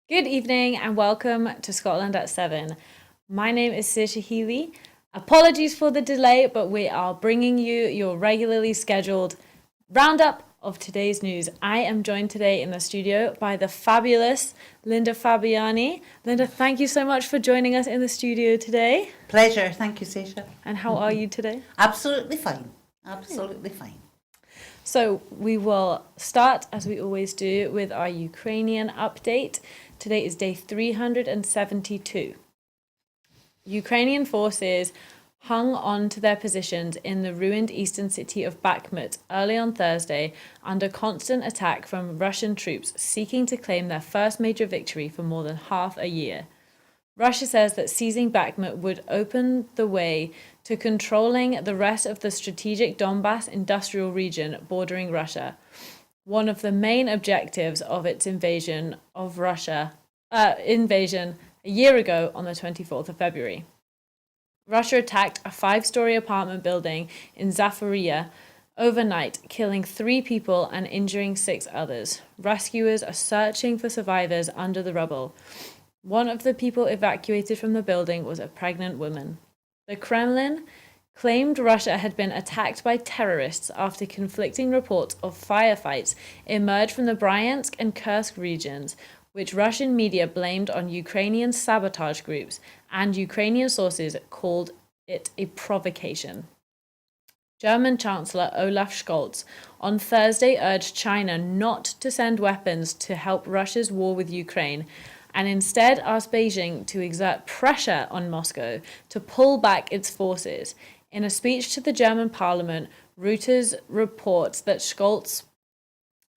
Good evening and welcome to Scotland at 7. My name is Saoirse Healey. Apologies for the delay, but we are bringing you your regularly scheduled roundup of today's news. I am joined today in the studio by the fabulous Linda Fabiani. Linda, thank you so much for joining us in the studio today. Pleasure. Thank you, Saoirse. And how are you today? Absolutely fine. Absolutely fine. So we will start, as we always do, with our Ukrainian update. Today is day 372. Ukrainian forces hung on to their positions in the ruined eastern city of Bakhmut early on Thursday under constant attack from Russian troops seeking to claim their first major victory for more than half a year. Russia says that seizing Bakhmut would open the way to controlling the rest of the strategic Donbas industrial region bordering Russia, one of the main objectives of its invasion a year ago on the 24th of February. Russia attacked a 5-story apartment building in Zaporizhzhia overnight, killing 3 people and injuring 6 others. Rescuers are searching for survivors under the rubble. One of the people evacuated from the building was a pregnant woman. The Kremlin claimed Russia had been attacked by terrorists after conflicting reports of firefights emerged from the Bryansk and Kursk regions, which Russian media blamed on Ukrainian sabotage groups, and Ukrainian sources called it a provocation. German Chancellor Olaf Scholz on Thursday urged China not to send weapons to help Russia's war with Ukraine, and instead asked Beijing to exert pressure on Moscow to pull back its forces. In a speech to the German parliament, Reuters reports that Scholz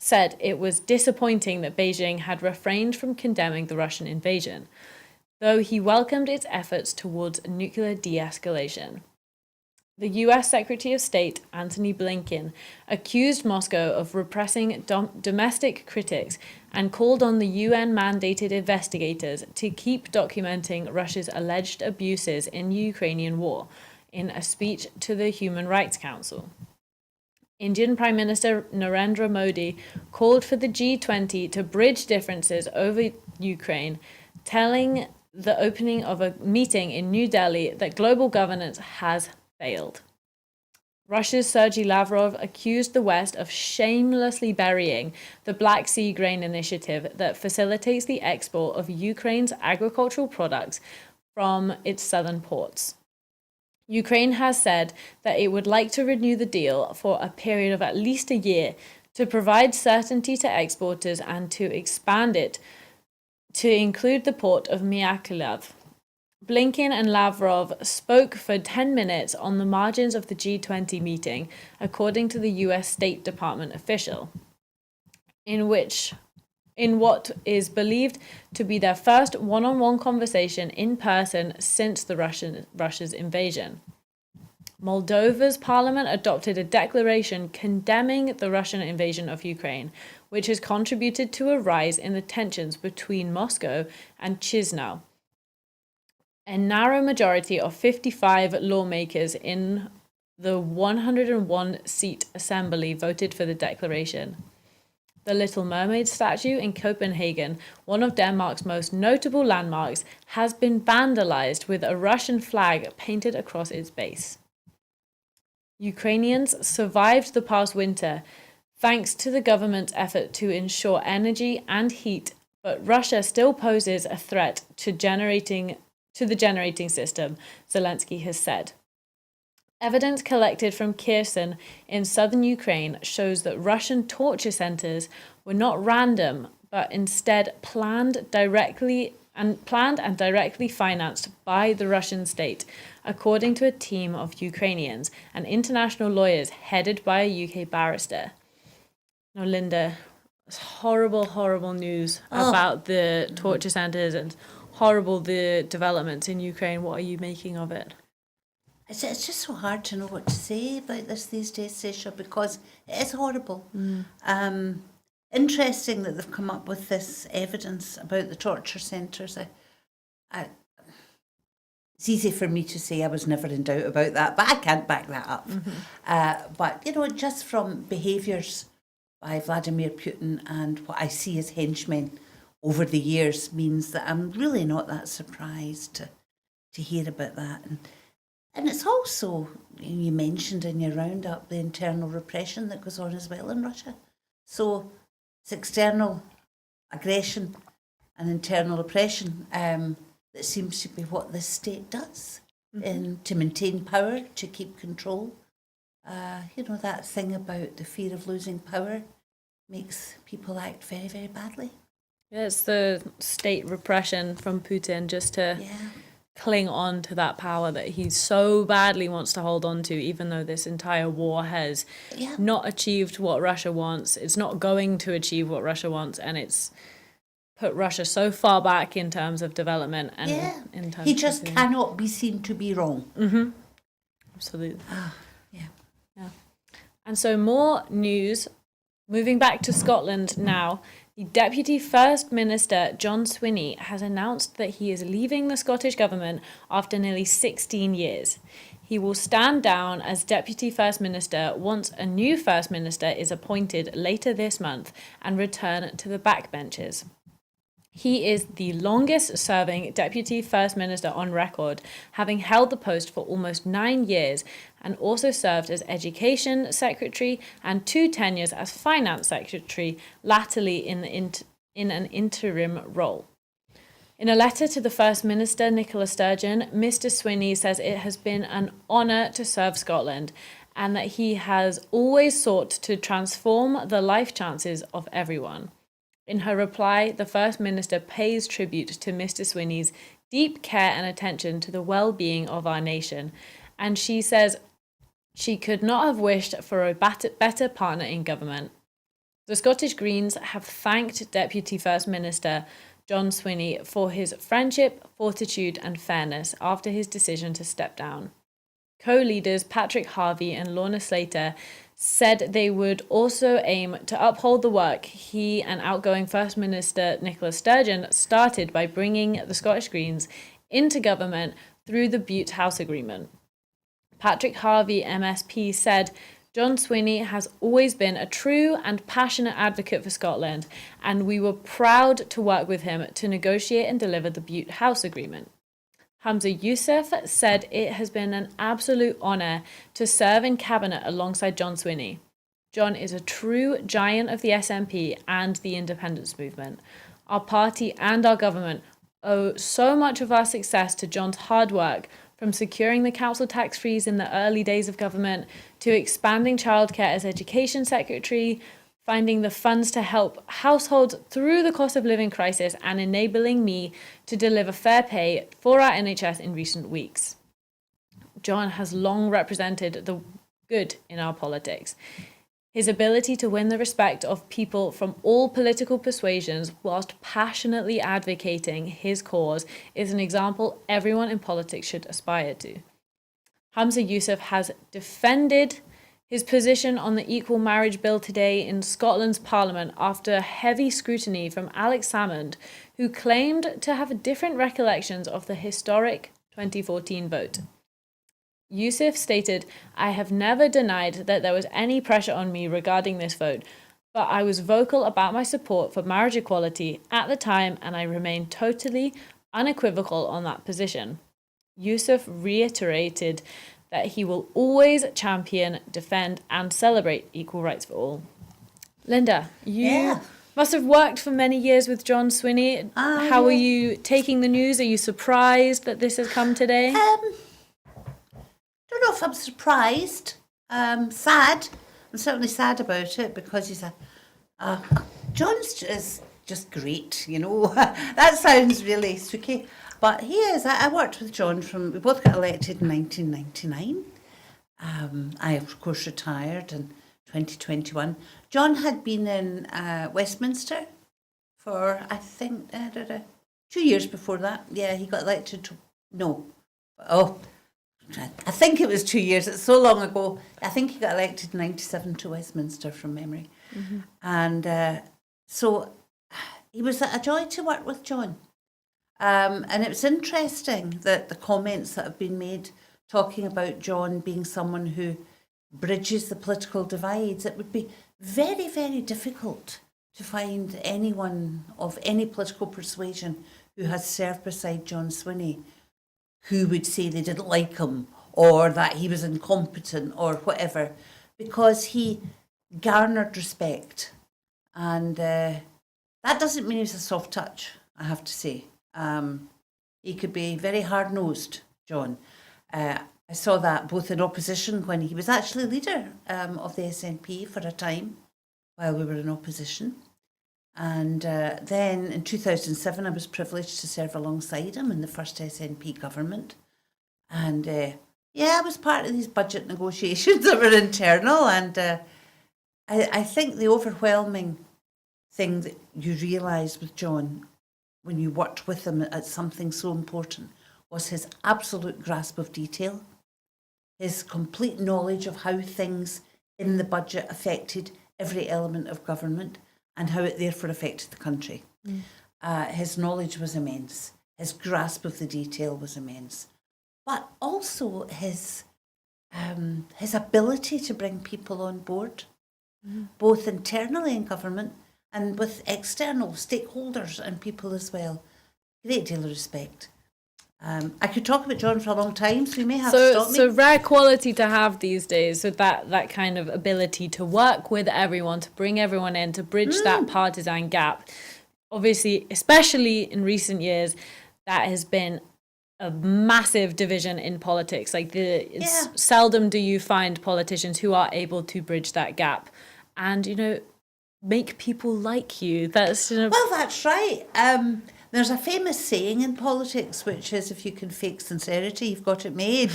said it was disappointing that Beijing had refrained from condemning the Russian invasion, though he welcomed its efforts towards nuclear de-escalation. The US Secretary of State, Antony Blinken, accused Moscow of repressing domestic critics and called on the UN-mandated investigators to keep documenting Russia's alleged abuses in the Ukrainian war in a speech to the Human Rights Council. Indian Prime Minister Narendra Modi called for the G20 to bridge differences over Ukraine, telling the opening of a meeting in New Delhi that global governance has failed. Russia's Sergei Lavrov accused the West of shamelessly burying the Black Sea Grain Initiative that facilitates the export of Ukraine's agricultural products from its southern ports. Ukraine has said that it would like to renew the deal for a period of at least a year to provide certainty to exporters and to expand it to include the port of Mykolaiv. Blinken and Lavrov spoke for 10 minutes on the margins of the G20 meeting, according to the US State Department official, in what is believed to be their first one-on-one conversation in person since Russia's invasion. Moldova's parliament adopted a declaration condemning the Russian invasion of Ukraine, which has contributed to a rise in the tensions between Moscow and Chisinau. A narrow majority of 55 lawmakers in the 101-seat assembly voted for the declaration. The Little Mermaid statue in Copenhagen, one of Denmark's most notable landmarks, has been vandalized with a Russian flag painted across its base. Ukrainians survived the past winter thanks to the government's effort to ensure energy and heat, but Russia still poses a threat to the generating system, Zelensky has said. Evidence collected from Kherson in southern Ukraine shows that Russian torture centers were not random, but instead planned and directly financed by the Russian state, according to a team of Ukrainians and international lawyers headed by a UK barrister. Now, Linda, it's horrible news about the torture centers and horrible the developments in Ukraine. What are you making of it? It's just so hard to know what to say about this these days, Saoirse, because it is horrible. Interesting that they've come up with this evidence about the torture centres. It's easy for me to say I was never in doubt about that, but I can't back that up. But, just from behaviours by Vladimir Putin and what I see as henchmen over the years means that I'm really not that surprised to hear about that. And it's also, you mentioned in your roundup, the internal repression that goes on as well in Russia. So it's external aggression and internal oppression that seems to be what this state does to maintain power, to keep control. That thing about the fear of losing power makes people act very, very badly. Yeah, it's the state repression from Putin just to cling on to that power that he so badly wants to hold on to, even though this entire war has not achieved what Russia wants. It's not going to achieve what Russia wants, and it's put Russia so far back in terms of development and in terms he just cannot be seen to be wrong. Absolutely. Yeah. And so more news. Moving back to Scotland now, the Deputy First Minister, John Swinney, has announced that he is leaving the Scottish Government after nearly 16 years. He will stand down as Deputy First Minister once a new First Minister is appointed later this month and return to the backbenches. He is the longest-serving Deputy First Minister on record, having held the post for almost 9 years and also served as Education Secretary and 2 tenures as Finance Secretary, latterly in an interim role. In a letter to the First Minister, Nicola Sturgeon, Mr Swinney says it has been an honour to serve Scotland and that he has always sought to transform the life chances of everyone. In her reply, the First Minister pays tribute to Mr Swinney's deep care and attention to the well-being of our nation, and she says she could not have wished for a better partner in government. The Scottish Greens have thanked Deputy First Minister John Swinney for his friendship, fortitude and fairness after his decision to step down. Co-leaders Patrick Harvie and Lorna Slater said they would also aim to uphold the work he and outgoing First Minister Nicola Sturgeon started by bringing the Scottish Greens into government through the Butte House Agreement. Patrick Harvie, MSP, said, John Swinney has always been a true and passionate advocate for Scotland, and we were proud to work with him to negotiate and deliver the Butte House Agreement. Hamza Yousaf said it has been an absolute honour to serve in cabinet alongside John Swinney. John is a true giant of the SNP and the independence movement. Our party and our government owe so much of our success to John's hard work, from securing the council tax freeze in the early days of government to expanding childcare as Education Secretary, finding the funds to help households through the cost of living crisis and enabling me to deliver fair pay for our NHS in recent weeks. John has long represented the good in our politics. His ability to win the respect of people from all political persuasions whilst passionately advocating his cause is an example everyone in politics should aspire to. Hamza Yousaf has defended his position on the Equal Marriage Bill today in Scotland's Parliament after heavy scrutiny from Alex Salmond, who claimed to have different recollections of the historic 2014 vote. Yousaf stated, I have never denied that there was any pressure on me regarding this vote, but I was vocal about my support for marriage equality at the time and I remain totally unequivocal on that position. Yousaf reiterated that he will always champion, defend and celebrate equal rights for all. Linda, you must have worked for many years with John Swinney. How are you taking the news? Are you surprised that this has come today? Don't know if I'm surprised. Sad. I'm certainly sad about it because he's John's just great, you know. That sounds really spooky. But he is. I worked with John we both got elected in 1999. I, of course, retired in 2021. John had been in Westminster for, I think, 2 years before that. Yeah, he got elected I think it was 2 years. It's so long ago. I think he got elected in 97 to Westminster from memory. Mm-hmm. And so it was a joy to work with John. And it was interesting that the comments that have been made talking about John being someone who bridges the political divides, it would be very, very difficult to find anyone of any political persuasion who has served beside John Swinney who would say they didn't like him or that he was incompetent or whatever, because he garnered respect. And that doesn't mean he's a soft touch, I have to say. He could be very hard-nosed, John. I saw that both in opposition when he was actually leader of the SNP for a time while we were in opposition. And then in 2007, I was privileged to serve alongside him in the first SNP government. And I was part of these budget negotiations that were internal. And I think the overwhelming thing that you realise with John when you worked with him at something so important was his absolute grasp of detail, his complete knowledge of how things in the budget affected every element of government and how it therefore affected the country. His knowledge was immense. His grasp of the detail was immense. But also his ability to bring people on board, both internally in government and with external stakeholders and people as well. Great deal of respect. I could talk about John for a long time, so you may have to stop me. So rare quality to have these days, so that kind of ability to work with everyone, to bring everyone in, to bridge that partisan gap. Obviously, especially in recent years, that has been a massive division in politics. Seldom do you find politicians who are able to bridge that gap and, make people like you. That's Well, that's right. There's a famous saying in politics, which is, if you can fake sincerity, you've got it made,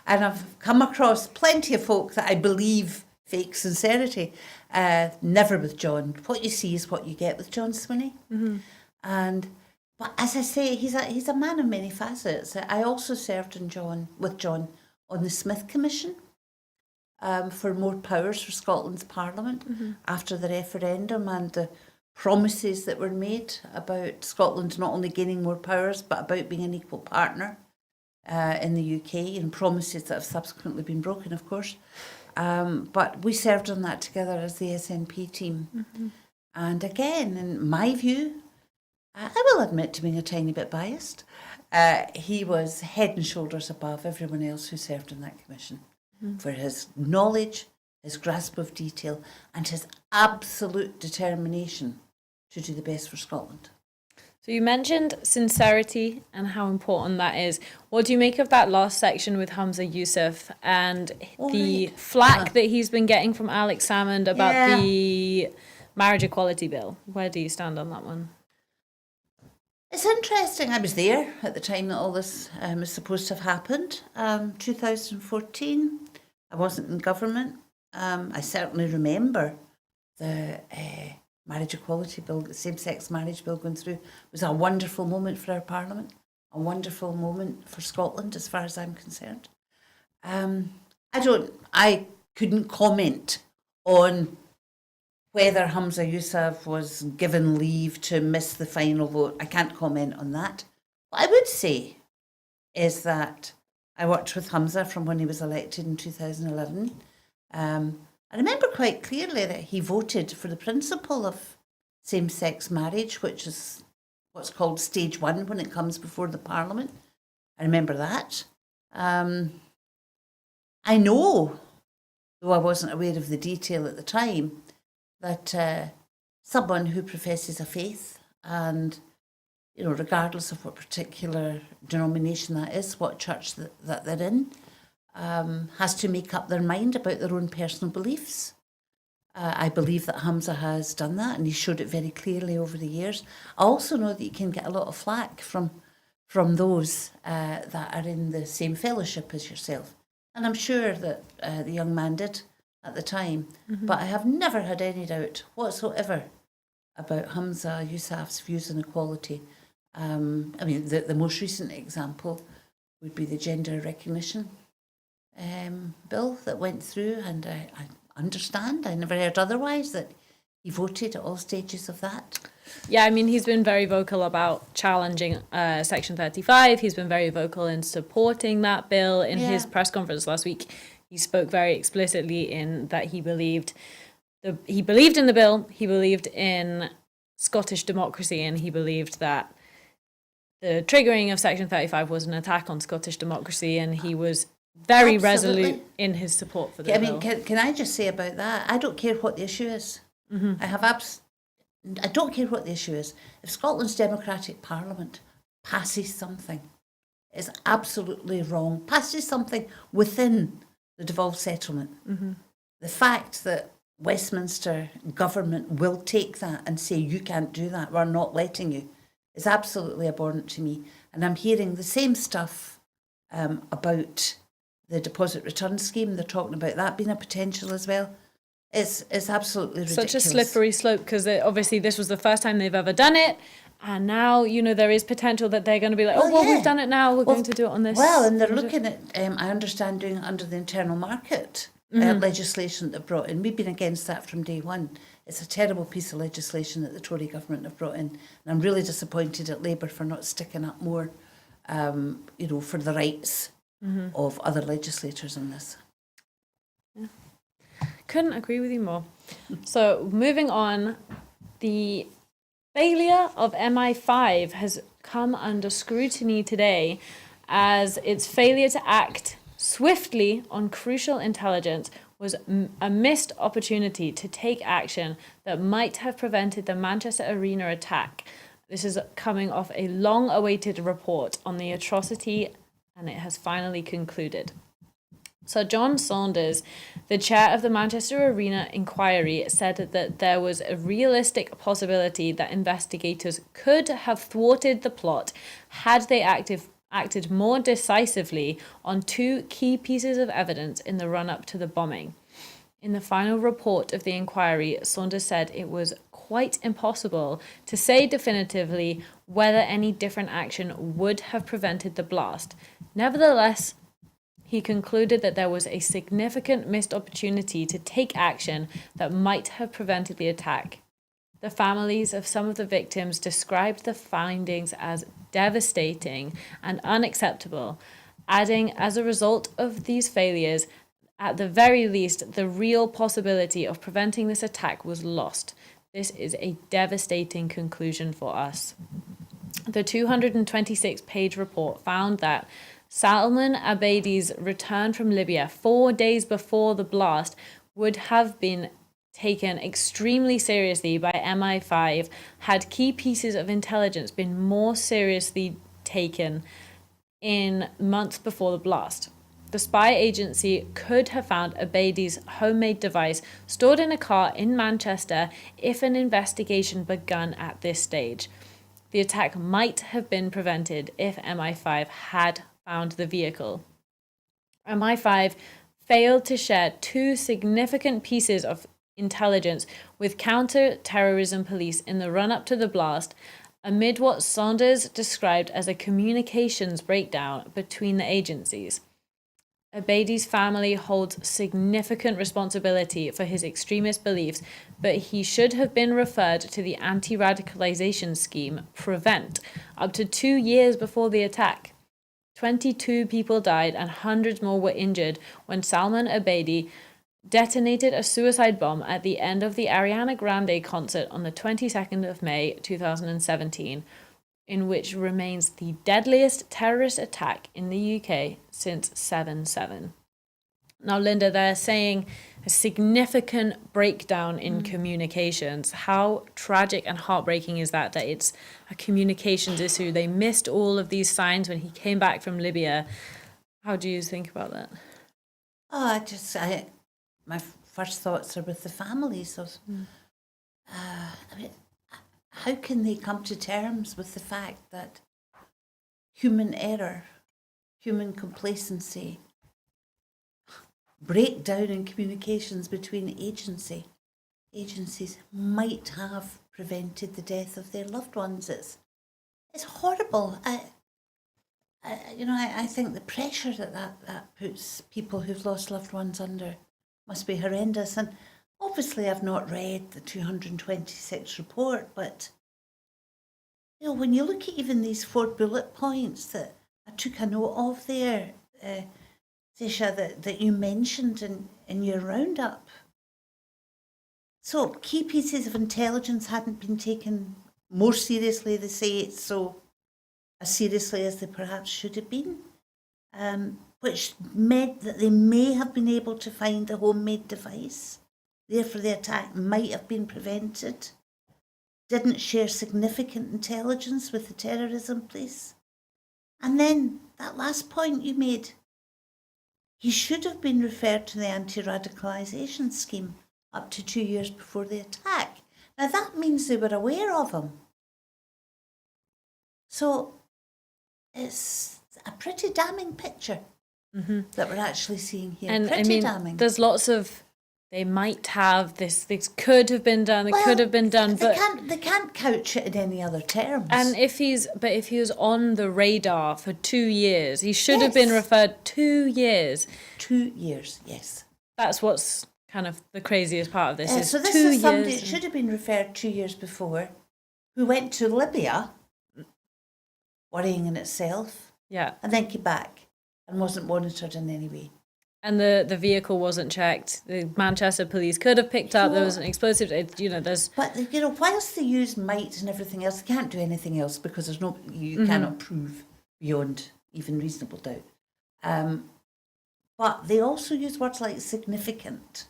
And I've come across plenty of folk that I believe fake sincerity. Never with John. What you see is what you get with John Swinney. But as I say, he's a man of many facets. I also served with John on the Smith Commission for more powers for Scotland's Parliament after the referendum and the promises that were made about Scotland not only gaining more powers but about being an equal partner in the UK, and promises that have subsequently been broken, of course. But we served on that together as the SNP team. And again, in my view, I will admit to being a tiny bit biased, he was head and shoulders above everyone else who served in that commission for his knowledge, his grasp of detail, and his absolute determination to do the best for Scotland. So you mentioned sincerity and how important that is. What do you make of that last section with Humza Yousaf and the flack that he's been getting from Alex Salmond about the marriage equality bill? Where do you stand on that one? It's interesting. I was there at the time that all this was supposed to have happened. 2014, I wasn't in government. I certainly remember the marriage equality bill, the same-sex marriage bill going through. It was a wonderful moment for our Parliament, a wonderful moment for Scotland as far as I'm concerned. I couldn't comment on whether Humza Yousaf was given leave to miss the final vote. I can't comment on that. What I would say is that I worked with Humza from when he was elected in 2011. I remember quite clearly that he voted for the principle of same-sex marriage, which is what's called stage 1 when it comes before the Parliament. I remember that. I know, though I wasn't aware of the detail at the time, that someone who professes a faith and, regardless of what particular denomination that is, what church that they're in, has to make up their mind about their own personal beliefs. I believe that Humza has done that, and he showed it very clearly over the years. I also know that you can get a lot of flack from those that are in the same fellowship as yourself. And I'm sure that the young man did at the time. But I have never had any doubt whatsoever about Humza Yousaf's views on equality. The most recent example would be the gender recognition bill that went through, and I understand, I never heard otherwise, that he voted at all stages of that. Yeah, he's been very vocal about challenging Section 35. He's been very vocal in supporting that bill. In his press conference last week, he spoke very explicitly in that he believed he believed in the bill, he believed in Scottish democracy, and he believed that the triggering of Section 35 was an attack on Scottish democracy, and he was very Absolutely. resolute in his support for the I bill. mean, can I just say about that? I don't care what the issue is. I don't care what the issue is. If Scotland's democratic parliament passes something, it's absolutely wrong. Passes something within the devolved settlement. The fact that Westminster government will take that and say, you can't do that, we're not letting you, is absolutely abhorrent to me. And I'm hearing the same stuff about the deposit return scheme. They're talking about that being a potential as well. It's absolutely ridiculous. Such a slippery slope, because obviously this was the first time they've ever done it. And now, there is potential that they're going to be like, we've done it now, we're going to do it on this. Well, and they're looking at, I understand, doing it under the internal market legislation that they've brought in. We've been against that from day one. It's a terrible piece of legislation that the Tory government have brought in. And I'm really disappointed at Labour for not sticking up more, for the rights of other legislators on this. Yeah. Couldn't agree with you more. So moving on, the failure of MI5 has come under scrutiny today as its failure to act swiftly on crucial intelligence was a missed opportunity to take action that might have prevented the Manchester Arena attack. This is coming off a long-awaited report on the atrocity, and it has finally concluded. So John Saunders, the chair of the Manchester Arena inquiry, said that there was a realistic possibility that investigators could have thwarted the plot had they acted more decisively on two key pieces of evidence in the run-up to the bombing. In the final report of the inquiry, Saunders said it was quite impossible to say definitively whether any different action would have prevented the blast. Nevertheless, he concluded that there was a significant missed opportunity to take action that might have prevented the attack. The families of some of the victims described the findings as devastating and unacceptable, adding, as a result of these failures, at the very least, the real possibility of preventing this attack was lost. This is a devastating conclusion for us. The 226-page report found that Salman Abedi's return from Libya 4 days before the blast would have been taken extremely seriously by MI5 had key pieces of intelligence been more seriously taken in months before the blast. The spy agency could have found Abedi's homemade device stored in a car in Manchester if an investigation begun at this stage. The attack might have been prevented if MI5 had found the vehicle. MI5 failed to share two significant pieces of intelligence with counter-terrorism police in the run-up to the blast, amid what Saunders described as a communications breakdown between the agencies. Abedi's family holds significant responsibility for his extremist beliefs, but he should have been referred to the anti-radicalization scheme, PREVENT, up to 2 years before the attack. 22 people died and hundreds more were injured when Salman Abedi detonated a suicide bomb at the end of the Ariana Grande concert on the 22nd of May 2017, in which remains the deadliest terrorist attack in the UK since 7/7. Now, Linda, they're saying a significant breakdown in communications. How tragic and heartbreaking is that it's a communications issue? They missed all of these signs when he came back from Libya. How do you think about that? My first thoughts are with the families of, how can they come to terms with the fact that human error, human complacency, breakdown in communications between agencies might have prevented the death of their loved ones? It's horrible. I think the pressure that puts people who've lost loved ones under must be horrendous. And obviously I've not read the 226 report, but when you look at even these 4 bullet points that I took a note of there, Sasha, that you mentioned in your roundup, So key pieces of intelligence hadn't been taken more seriously, they say, so as seriously as they perhaps should have been, which meant that they may have been able to find the homemade device. Therefore, the attack might have been prevented. Didn't share significant intelligence with the terrorism police. And then that last point you made, he should have been referred to the anti-radicalisation scheme up to 2 years before the attack. Now that means they were aware of him. So it's a pretty damning picture that we're actually seeing here. And pretty damning. There's lots of, they might have this could have been done, could have been done, but they can't couch it in any other terms. and if he was on the radar for 2 years, he should have been referred 2 years. 2 years, yes. That's what's kind of the craziest part of this. Is so this 2 is somebody years. that should have been referred 2 years before, who went to Libya, worrying in itself, and then came back and wasn't monitored in any way. And the vehicle wasn't checked. The Manchester police could have picked up. There was an explosive. There's. But whilst they use might and everything else, they can't do anything else because there's no. You cannot prove beyond even reasonable doubt. But they also use words like significant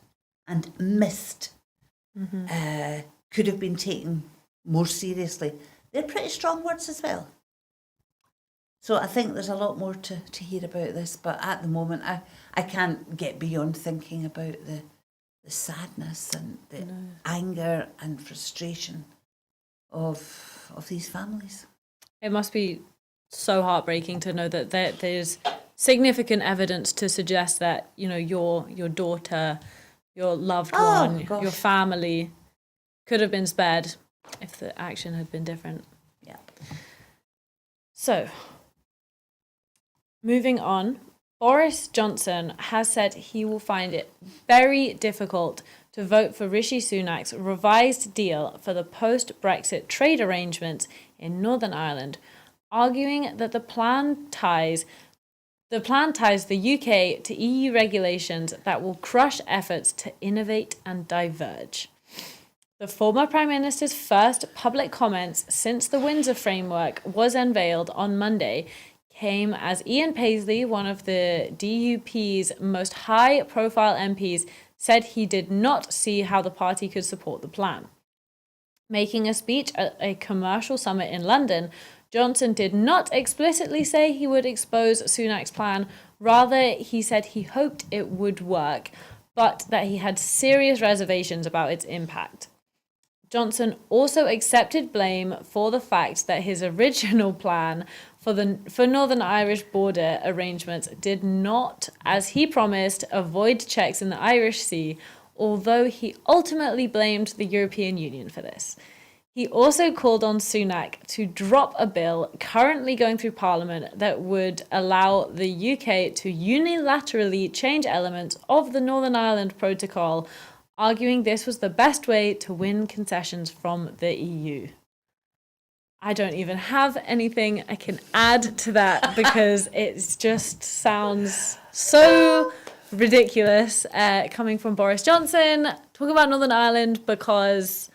and missed. Could have been taken more seriously. They're pretty strong words as well. So I think there's a lot more to hear about this, but at the moment I can't get beyond thinking about the sadness and the anger and frustration of these families. It must be so heartbreaking to know that there's significant evidence to suggest that your daughter, your loved one, your family could have been spared if the action had been different. Yeah. So, moving on, Boris Johnson has said he will find it very difficult to vote for Rishi Sunak's revised deal for the post-Brexit trade arrangements in Northern Ireland, arguing that the plan ties the UK to EU regulations that will crush efforts to innovate and diverge. The former Prime Minister's first public comments since the Windsor Framework was unveiled on Monday came as Ian Paisley, one of the DUP's most high-profile MPs, said he did not see how the party could support the plan. Making a speech at a commercial summit in London, Johnson did not explicitly say he would expose Sunak's plan. Rather, he said he hoped it would work, but that he had serious reservations about its impact. Johnson also accepted blame for the fact that his original plan for Northern Irish border arrangements did not, as he promised, avoid checks in the Irish Sea, although he ultimately blamed the European Union for this. He also called on Sunak to drop a bill currently going through Parliament that would allow the UK to unilaterally change elements of the Northern Ireland Protocol, arguing this was the best way to win concessions from the EU. I don't even have anything I can add to that because it just sounds so ridiculous coming from Boris Johnson. Talking about Northern Ireland because,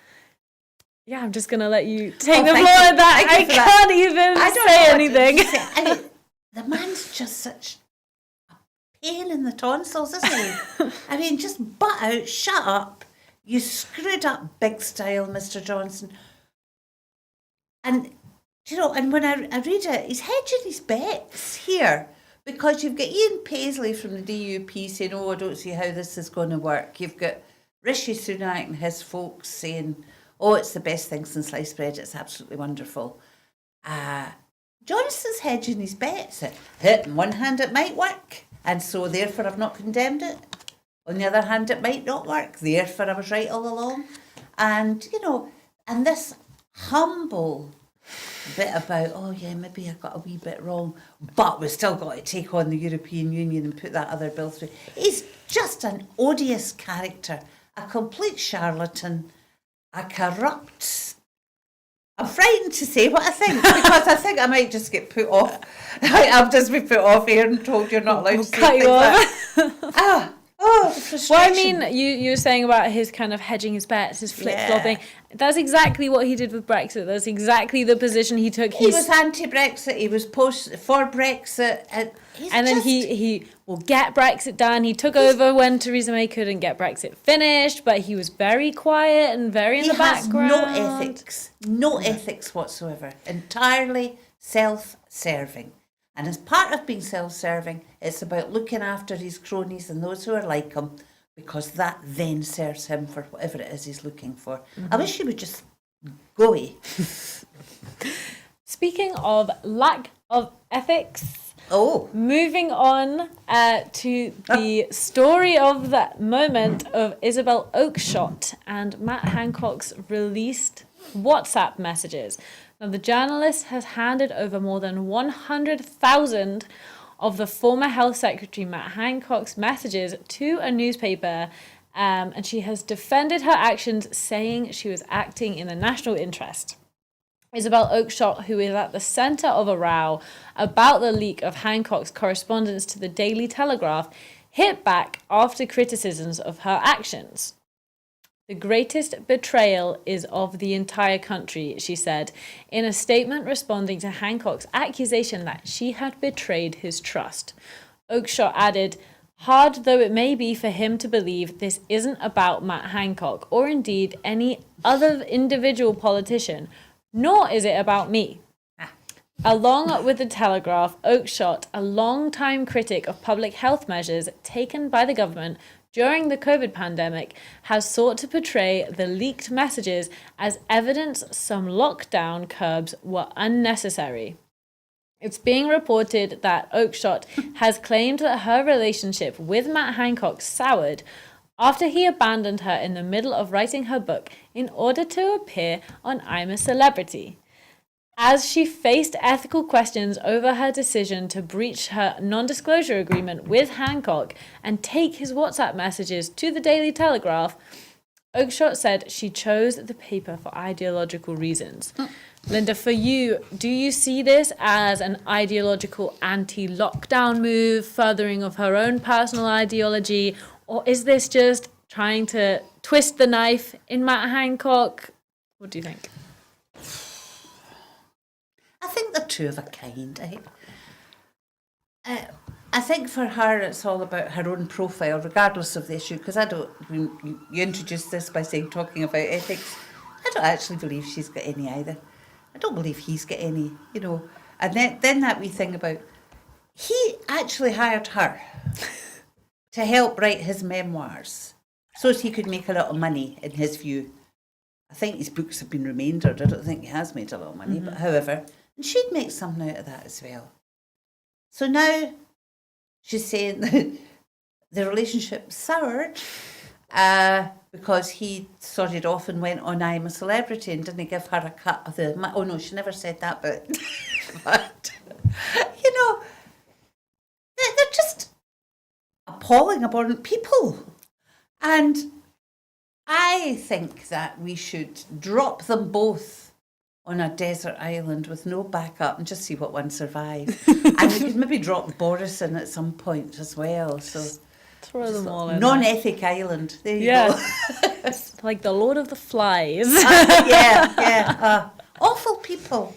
I'm just going to let you take the floor at that. I can't even say anything. The man's just such a pain in the tonsils, isn't he? I mean, just butt out, shut up. You screwed up big style, Mr. Johnson. And, and when I read it, he's hedging his bets here because you've got Ian Paisley from the DUP saying, I don't see how this is going to work. You've got Rishi Sunak and his folks saying, it's the best thing since sliced bread. It's absolutely wonderful. Johnson's hedging his bets. On one hand, it might work, and so therefore I've not condemned it. On the other hand, it might not work. Therefore, I was right all along. And, and this humble bit about, maybe I got a wee bit wrong, but we've still got to take on the European Union and put that other bill through. He's just an odious character, a complete charlatan, a corrupt... I'm frightened to say what I think because I think I might just get put off. I'll just be put off here and told you're not allowed to say things like that. Oh, the frustration. Well, I mean, you were saying about his kind of hedging his bets, his flip-flopping. Yeah. That's exactly what he did with Brexit. That's exactly the position he took. He was anti-Brexit. He was for Brexit. And then he will get Brexit done. He took over when Theresa May couldn't get Brexit finished, but he was very quiet and very in the background. No ethics whatsoever. Entirely self-serving. And as part of being self-serving, it's about looking after his cronies and those who are like him, because that then serves him for whatever it is he's looking for. Mm-hmm. I wish he would just go away. Speaking of lack of ethics, moving on to the story of the moment of Isabel Oakeshott and Matt Hancock's released WhatsApp messages. Now, the journalist has handed over more than 100,000 of the former Health Secretary Matt Hancock's messages to a newspaper, and she has defended her actions, saying she was acting in the national interest. Isabel Oakeshott, who is at the centre of a row about the leak of Hancock's correspondence to the Daily Telegraph, hit back after criticisms of her actions. The greatest betrayal is of the entire country, she said, in a statement responding to Hancock's accusation that she had betrayed his trust. Oakeshott added, "Hard though it may be for him to believe, this isn't about Matt Hancock, or indeed any other individual politician, nor is it about me." Along with the Telegraph, Oakeshott, a long-time critic of public health measures taken by the government during the COVID pandemic, has sought to portray the leaked messages as evidence some lockdown curbs were unnecessary. It's being reported that Oakeshott has claimed that her relationship with Matt Hancock soured after he abandoned her in the middle of writing her book in order to appear on I'm a Celebrity. As she faced ethical questions over her decision to breach her non-disclosure agreement with Hancock and take his WhatsApp messages to the Daily Telegraph, Oakeshott said she chose the paper for ideological reasons. Linda, for you, do you see this as an ideological anti-lockdown move, furthering of her own personal ideology, or is this just trying to twist the knife in Matt Hancock? What do you think? I think they're two of a kind. I think for her it's all about her own profile, regardless of the issue, because you introduced this by talking about ethics. I don't actually believe she's got any either. I don't believe he's got any, And then that wee thing about, he actually hired her to help write his memoirs so that he could make a lot of money, in his view. I think his books have been remaindered. I don't think he has made a lot of money, but however, and she'd make something out of that as well. So now she's saying that the relationship soured because he sorted off and went on I'm a Celebrity and didn't give her a cut of the... Oh no, she never said that, but they're just appalling, abhorrent people. And I think that we should drop them both on a desert island with no backup and just see what one survives. And we could maybe drop Boris in at some point as well. So throw them all in. Non-ethic island. There you go. It's like the Lord of the Flies. Awful people.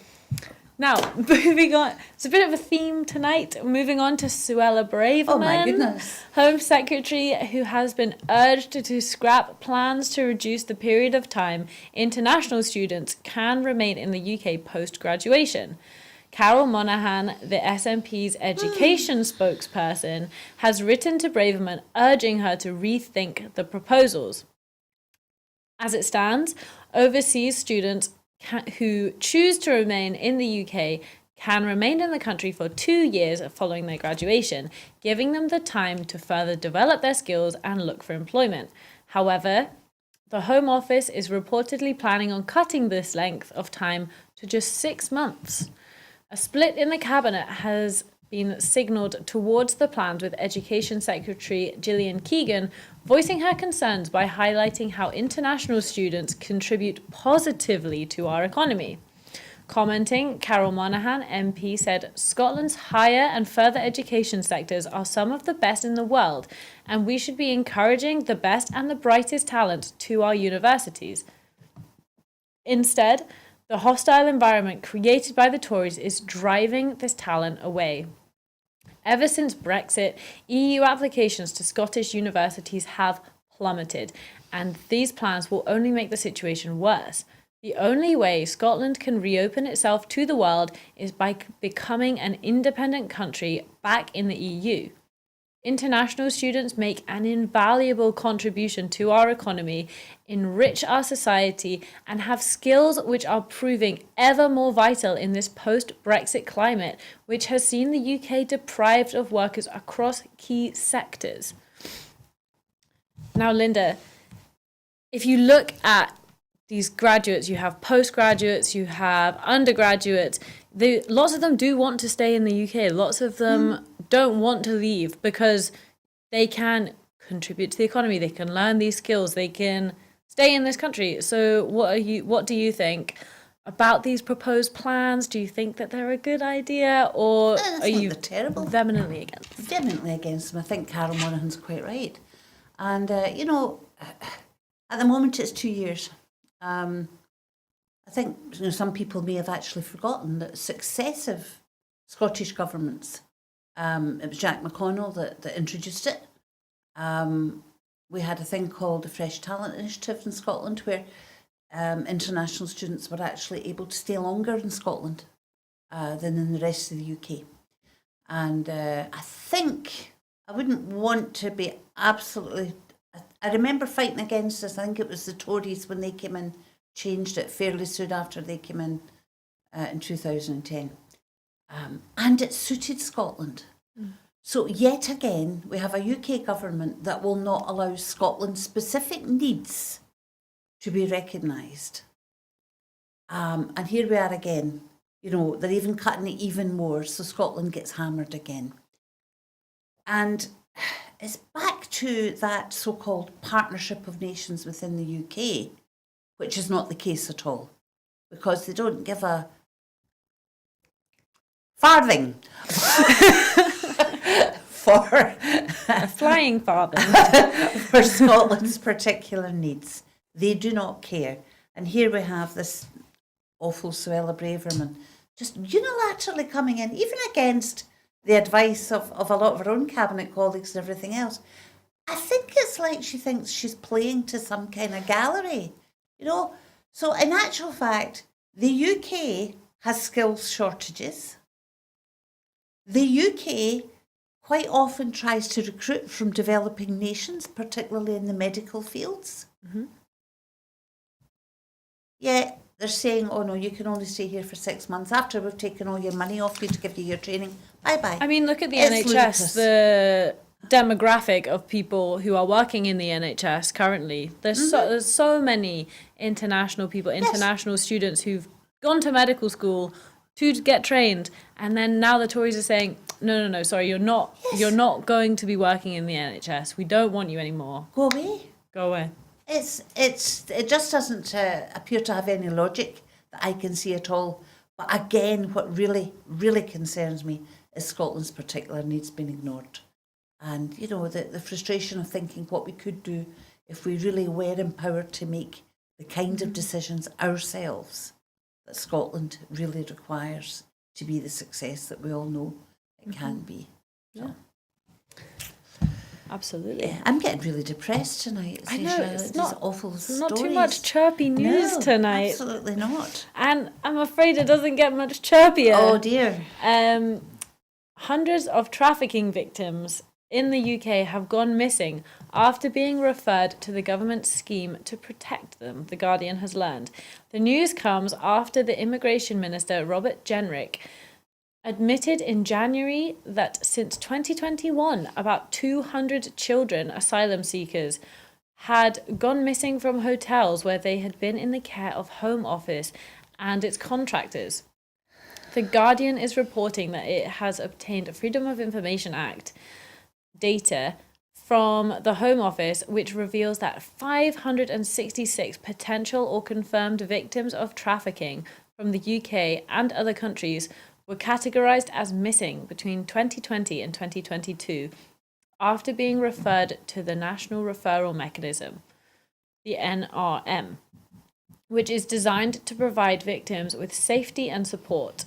Now, moving on, it's a bit of a theme tonight. Moving on to Suella Braverman, oh my goodness, Home Secretary, who has been urged to scrap plans to reduce the period of time international students can remain in the UK post-graduation. Carol Monaghan, the SNP's education spokesperson, has written to Braverman urging her to rethink the proposals. As it stands, overseas students who choose to remain in the UK can remain in the country for 2 years following their graduation, giving them the time to further develop their skills and look for employment. However, the Home Office is reportedly planning on cutting this length of time to just 6 months. A split in the cabinet has been signalled towards the plans, with Education Secretary Gillian Keegan voicing her concerns by highlighting how international students contribute positively to our economy. Commenting, Carol Monaghan, MP, said, Scotland's higher and further education sectors are some of the best in the world, and we should be encouraging the best and the brightest talent to our universities. Instead, the hostile environment created by the Tories is driving this talent away. Ever since Brexit, EU applications to Scottish universities have plummeted, and these plans will only make the situation worse. The only way Scotland can reopen itself to the world is by becoming an independent country back in the EU. International students make an invaluable contribution to our economy, enrich our society, and have skills which are proving ever more vital in this post-Brexit climate, which has seen the UK deprived of workers across key sectors. Now, Linda, if you look at these graduates, you have postgraduates, you have undergraduates, lots of them do want to stay in the UK. Lots of them don't want to leave because they can contribute to the economy, they can learn these skills, they can stay in this country. So what do you think about these proposed plans? Do you think that they're a good idea, or are you terrible? Vehemently against? Vehemently against them. I think Carol Monaghan's quite right. And, at the moment it's 2 years. I think some people may have actually forgotten that successive Scottish governments, it was Jack McConnell that introduced it. We had a thing called the Fresh Talent Initiative in Scotland, where international students were actually able to stay longer in Scotland than in the rest of the UK. And I think I wouldn't want to be absolutely... I remember fighting against this. I think it was the Tories when they came in, changed it fairly soon after they came in 2010. And it suited Scotland. So yet again, we have a UK government that will not allow Scotland's specific needs to be recognised. And here we are again. They're even cutting it even more, so Scotland gets hammered again. And it's back to that so-called partnership of nations within the UK, which is not the case at all, because they don't give a farthing for a flying farthing for Scotland's particular needs. They do not care. And here we have this awful Suella Braverman just unilaterally coming in, even against the advice of a lot of her own cabinet colleagues and everything else. I think it's like she thinks she's playing to some kind of gallery, So in actual fact, the UK has skills shortages. The UK quite often tries to recruit from developing nations, particularly in the medical fields. Mm-hmm. Yeah, they're saying, oh no, you can only stay here for 6 months. After we've taken all your money off you to give you your training, bye-bye. I mean, look at the It's NHS, ludicrous. the demographic of people who are working in the NHS currently. There's so many international people, international students who've gone to medical school to get trained, and then now the Tories are saying, no, sorry, you're not going to be working in the NHS. We don't want you anymore. Go away. Go away. It just doesn't appear to have any logic that I can see at all. But again, what really, really concerns me is Scotland's particular needs being ignored. And, the frustration of thinking what we could do if we really were empowered to make the kind of decisions ourselves that Scotland really requires to be the success that we all know it can be. Yeah. Absolutely. Yeah, I'm getting really depressed tonight. I know, it's not awful not too stories. much chirpy news tonight. Absolutely not. And I'm afraid it doesn't get much chirpier. Oh dear. Hundreds of trafficking victims in the UK have gone missing after being referred to the government's scheme to protect them, The Guardian has learned. The news comes after the Immigration Minister, Robert Jenrick, admitted in January that since 2021, about 200 children, asylum seekers, had gone missing from hotels where they had been in the care of Home Office and its contractors. The Guardian is reporting that it has obtained a Freedom of Information Act data from the Home Office, which reveals that 566 potential or confirmed victims of trafficking from the UK and other countries were categorised as missing between 2020 and 2022 after being referred to the National Referral Mechanism, the NRM, which is designed to provide victims with safety and support.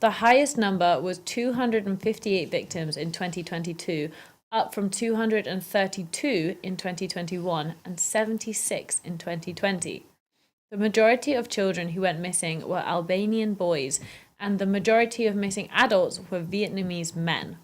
The highest number was 258 victims in 2022, up from 232 in 2021 and 76 in 2020. The majority of children who went missing were Albanian boys, and the majority of missing adults were Vietnamese men.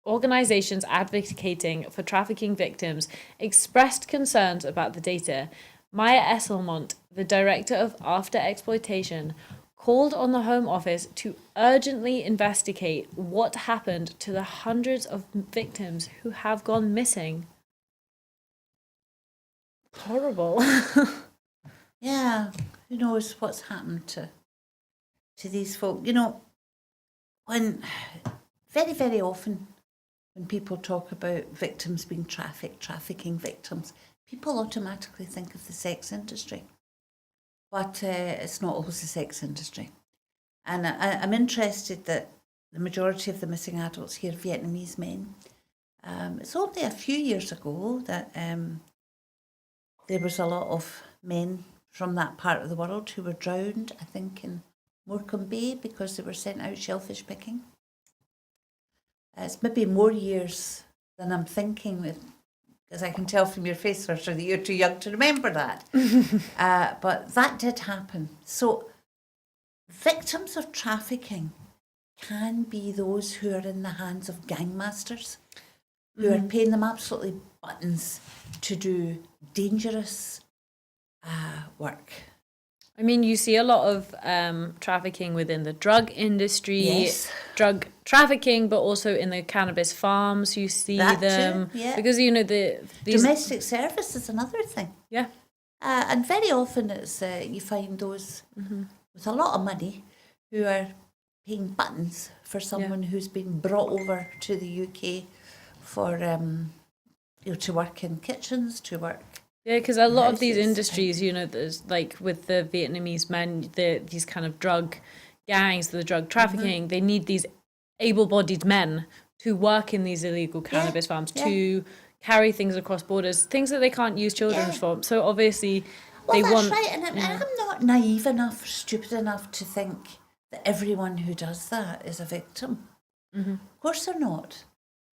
Organisations advocating for trafficking victims expressed concerns about the data. Maya Esselmont, the director of After Exploitation, called on the Home Office to urgently investigate what happened to the hundreds of victims who have gone missing. Horrible. Yeah, who knows what's happened to these folk. You know, when very, very often when people talk about victims being trafficking victims, people automatically think of the sex industry. But it's not always the sex industry. And I'm interested that the majority of the missing adults here are Vietnamese men. It's only a few years ago that there was a lot of men from that part of the world who were drowned, I think, in Morecambe Bay because they were sent out shellfish picking. It's maybe more years than I'm thinking, because I can tell from your face, Saoirse, that you're too young to remember that. But that did happen. So victims of trafficking can be those who are in the hands of gangmasters, who are paying them absolutely buttons to do dangerous work. I mean, you see a lot of trafficking within the drug industry, Yes. drug trafficking, but also in the cannabis farms. You see That them too, yeah. because these Domestic service is another thing. yeah. And very often it's you find those with a lot of money who are paying buttons for someone who's been brought over to the UK for to work in kitchens, to work. Yeah, because a lot of these houses. industries, there's like with the Vietnamese men, these kind of drug gangs, the drug trafficking, they need these able-bodied men to work in these illegal cannabis farms, to carry things across borders, things that they can't use children for. So obviously Well, they that's want... right, and I'm not naive enough or stupid enough to think that everyone who does that is a victim. Of course they're not.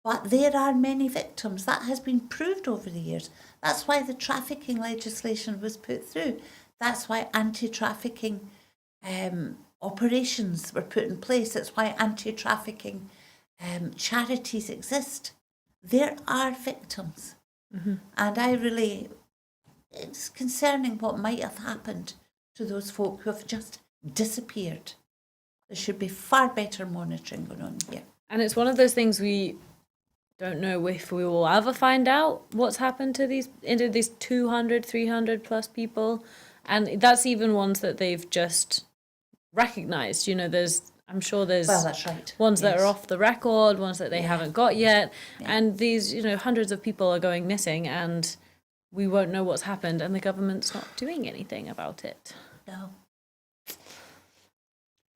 But there are many victims. That has been proved over the years. That's why the trafficking legislation was put through. That's why anti-trafficking operations were put in place. That's why anti-trafficking charities exist. There are victims. And it's concerning what might have happened to those folk who have just disappeared. There should be far better monitoring going on here. And it's one of those things we don't know if we will ever find out what's happened to these 200, 300 plus people. And that's even ones that they've just recognised. I'm sure there's that's right. ones that are off the record, ones that they haven't got yet. And these, hundreds of people are going missing and we won't know what's happened and the government's not doing anything about it. No.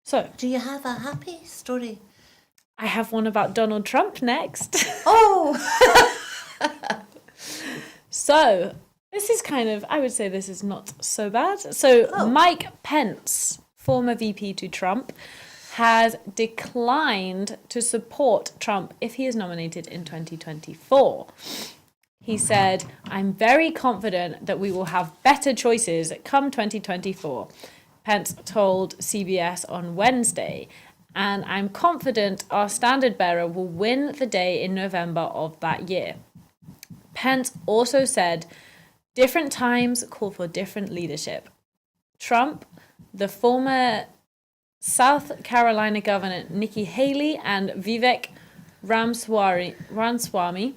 So, Do you have a happy story? I have one about Donald Trump next. Oh! So, this is I would say this is not so bad. So, Mike Pence, former VP to Trump, has declined to support Trump if he is nominated in 2024. He said, "I'm very confident that we will have better choices come 2024." Pence told CBS on Wednesday, "And I'm confident our standard bearer will win the day in November of that year." Pence also said, "Different times call for different leadership." Trump, the former South Carolina Governor Nikki Haley, and Vivek Ramaswamy,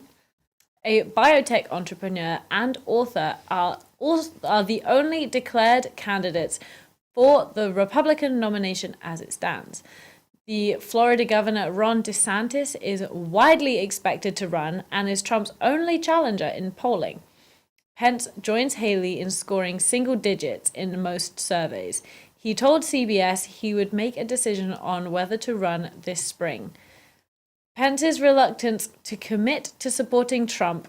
a biotech entrepreneur and author, are the only declared candidates for the Republican nomination as it stands. The Florida Governor Ron DeSantis is widely expected to run and is Trump's only challenger in polling. Pence joins Haley in scoring single digits in most surveys. He told CBS he would make a decision on whether to run this spring. Pence's reluctance to commit to supporting Trump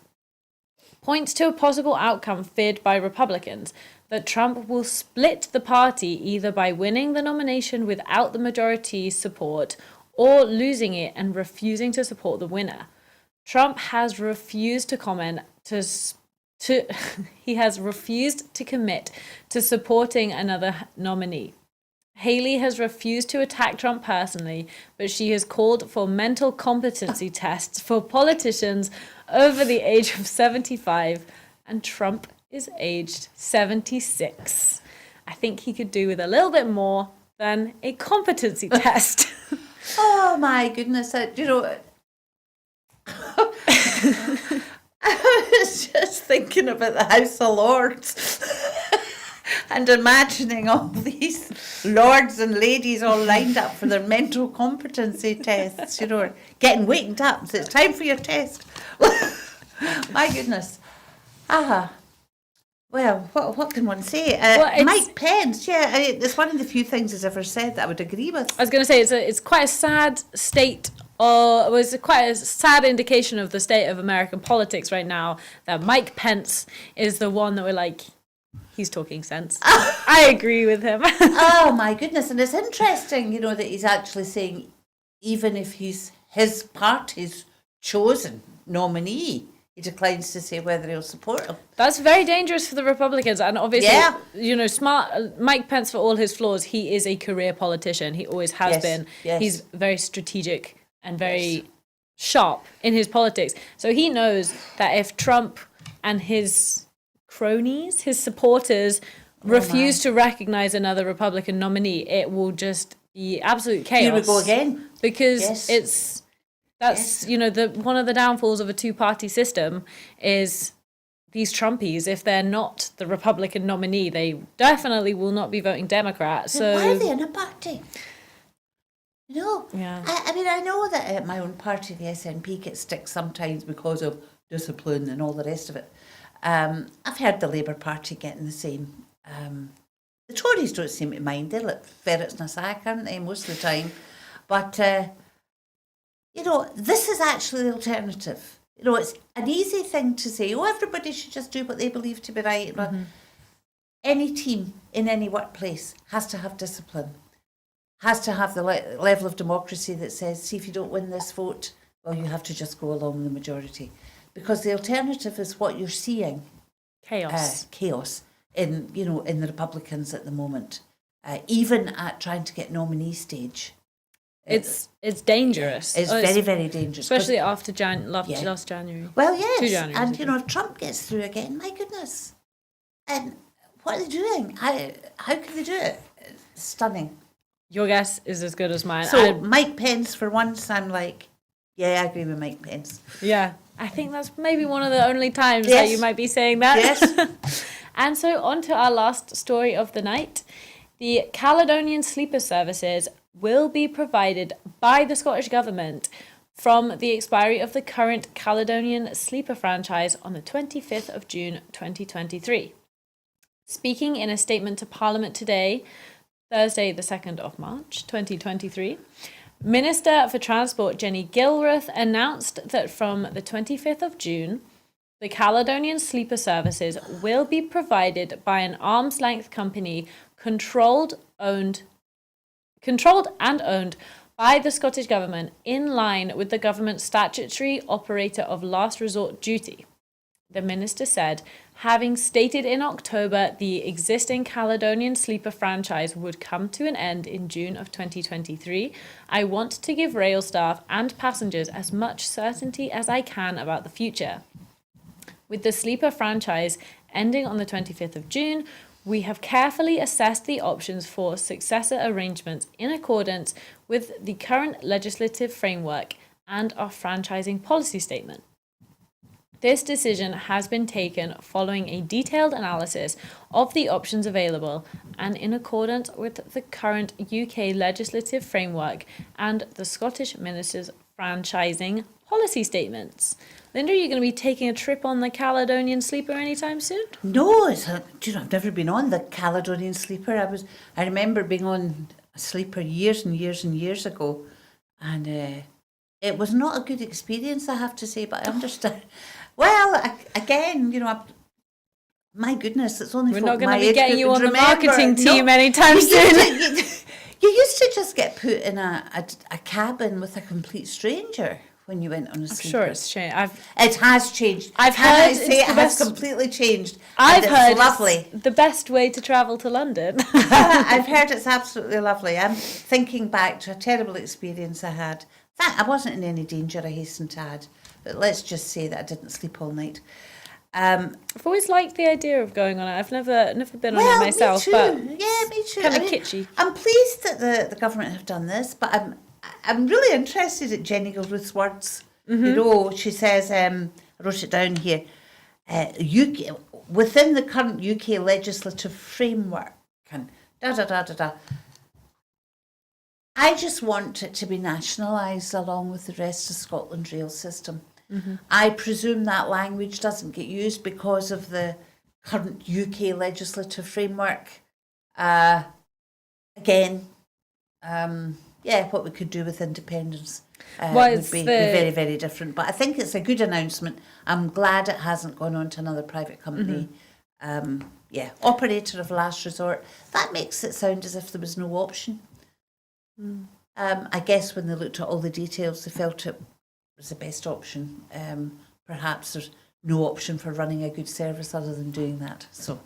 points to a possible outcome feared by Republicans, that Trump will split the party either by winning the nomination without the majority support or losing it and refusing to support the winner. Trump has refused to he has refused to commit to supporting another nominee. Healey has refused to attack Trump personally, but she has called for mental competency tests for politicians over the age of 75, and Trump is aged 76. I think he could do with a little bit more than a competency test. Oh my goodness, I was just thinking about the House of Lords and imagining all these lords and ladies all lined up for their mental competency tests, getting waked up. So it's time for your test. My goodness. Well, what can one say? Mike Pence, it's one of the few things he's ever said that I would agree with. I was going to say it's quite a sad state, or it was quite a sad indication of the state of American politics right now, that Mike Pence is the one that we're like, he's talking sense. I agree with him. Oh my goodness. And it's interesting, that he's actually saying, even if he's his party's chosen nominee, he declines to say whether he'll support him. That's very dangerous for the Republicans. And obviously, smart Mike Pence, for all his flaws, he is a career politician. He always has been. Yes. He's very strategic and very sharp in his politics. So he knows that if Trump and his cronies, his supporters, refuse to recognize another Republican nominee, it will just be absolute chaos. Here we go again. Because that's one of the downfalls of a two-party system is these Trumpies. If they're not the Republican nominee, they definitely will not be voting Democrat. So why are they in a party? Yeah. I know that my own party, the SNP, gets stick sometimes because of discipline and all the rest of it. I've heard the Labour Party getting the same. The Tories don't seem to mind. They're like ferrets in a sack, aren't they, most of the time? But this is actually the alternative. It's an easy thing to say, everybody should just do what they believe to be right. But any team in any workplace has to have discipline, has to have the level of democracy that says, see, if you don't win this vote, well, you have to just go along with the majority. Because the alternative is what you're seeing. Chaos in the Republicans at the moment. Even at trying to get nominee stage. It's dangerous. It's very, very dangerous. Especially after last January. Well, yes. 2 January, and, if Trump gets through again, my goodness. And what are they doing? How can they do it? It's stunning. Your guess is as good as mine. So, Mike Pence, for once, I'm like, I agree with Mike Pence. Yeah. I think that's maybe one of the only times that you might be saying that. Yes. And so on to our last story of the night. The Caledonian Sleeper Services will be provided by the Scottish Government from the expiry of the current Caledonian Sleeper franchise on the 25th of June 2023. Speaking in a statement to Parliament today, Thursday the 2nd of March 2023, Minister for Transport Jenny Gilruth announced that from the 25th of June, the Caledonian Sleeper Services will be provided by an arm's-length company controlled and owned by the Scottish Government in line with the government's statutory operator of last resort duty. The minister said, having stated in October the existing Caledonian Sleeper franchise would come to an end in June of 2023, I want to give rail staff and passengers as much certainty as I can about the future. With the Sleeper franchise ending on the 25th of June, we have carefully assessed the options for successor arrangements in accordance with the current legislative framework and our franchising policy statement. This decision has been taken following a detailed analysis of the options available and in accordance with the current UK legislative framework and the Scottish Minister's franchising policy statements. Linda, are you going to be taking a trip on the Caledonian Sleeper anytime soon? No, I've never been on the Caledonian Sleeper. I remember being on a sleeper years and years and years ago, and it was not a good experience, I have to say. But I understand. Well, again, my goodness, it's only We're folk not going my to be age getting group you on would the remember. marketing team No, anytime you soon. you used to just get put in a cabin with a complete stranger when you went on a sleeper. Sure, it's changed. It has changed. I've Can heard I say it's it the has best- completely changed. I've and heard it's lovely. it's the best way to travel to London. I've heard it's absolutely lovely. I'm thinking back to a terrible experience I had. I wasn't in any danger, I hasten to add, but let's just say that I didn't sleep all night. I've always liked the idea of going on it. I've never been on it myself, me too. but Yeah, me too. kind of kitschy. I'm pleased that the government have done this, but I'm really interested at Jenny Gilruth's words. She says, I wrote it down here, UK, within the current UK legislative framework, and da-da-da-da-da. I just want it to be nationalised along with the rest of Scotland's rail system. I presume that language doesn't get used because of the current UK legislative framework. Again, what we could do with independence would be very, very different. But I think it's a good announcement. I'm glad it hasn't gone on to another private company. Operator of last resort. That makes it sound as if there was no option. I guess when they looked at all the details, they felt it was the best option. Perhaps there's no option for running a good service other than doing that. So,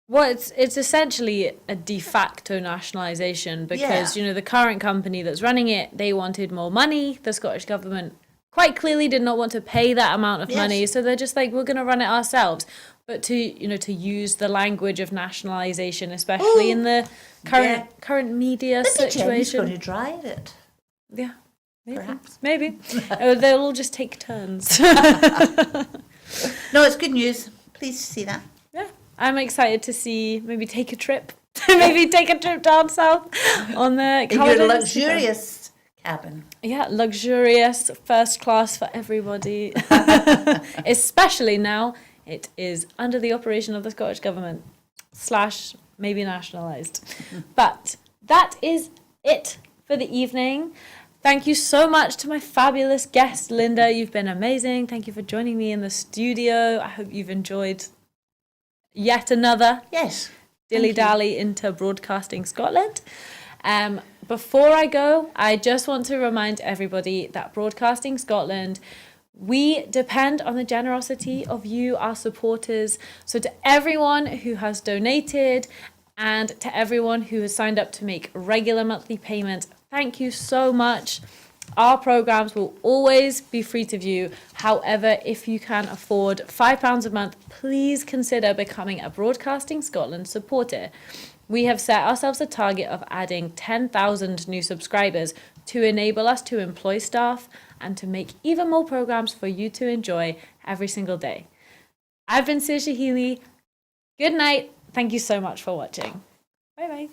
well, it's essentially a de facto nationalisation because the current company that's running it, they wanted more money. The Scottish government quite clearly did not want to pay that amount of money, so they're just like, we're going to run it ourselves. But to use the language of nationalisation, especially in the current media situation, Jenny's going to drive it. Yeah. Maybe. Perhaps. Maybe. They'll all just take turns. No, it's good news. Pleased to see that. Yeah. I'm excited to see, maybe take a trip. Maybe take a trip down south on the In your luxurious cabin. Yeah, luxurious, first class for everybody. Especially now it is under the operation of the Scottish government / maybe nationalised. But that is it for the evening. Thank you so much to my fabulous guest, Linda. You've been amazing. Thank you for joining me in the studio. I hope you've enjoyed yet another dilly-dally into Broadcasting Scotland. Before I go, I just want to remind everybody that Broadcasting Scotland, we depend on the generosity of you, our supporters. So to everyone who has donated and to everyone who has signed up to make regular monthly payments, thank you so much. Our programmes will always be free to view. However, if you can afford £5 a month, please consider becoming a Broadcasting Scotland supporter. We have set ourselves a target of adding 10,000 new subscribers to enable us to employ staff and to make even more programmes for you to enjoy every single day. I've been Saoirse Healey. Good night. Thank you so much for watching. Bye bye.